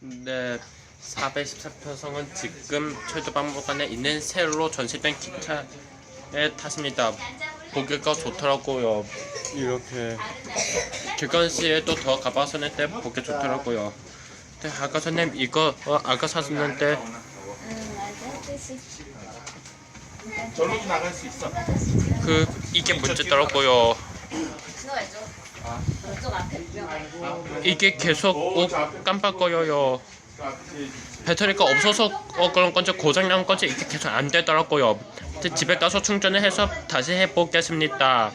네, 414편성은 지금 철도박물관에 있는 새로 전시된 기차에 탔습니다. 보기가 좋더라고요. 이렇게 객관시에도 더 가봤었는데 보기 좋더라고요. 근데 아까 전에 이거 아까 샀었는데 절로도 나갈 수 있어. 이게 문제더라고요. 이게 계속 깜빡거려요. 배터리가 없어서 그런 건지 고장난 건지 이게 계속 안 되더라고요. 집에 가서 충전을 해서 다시 해보겠습니다.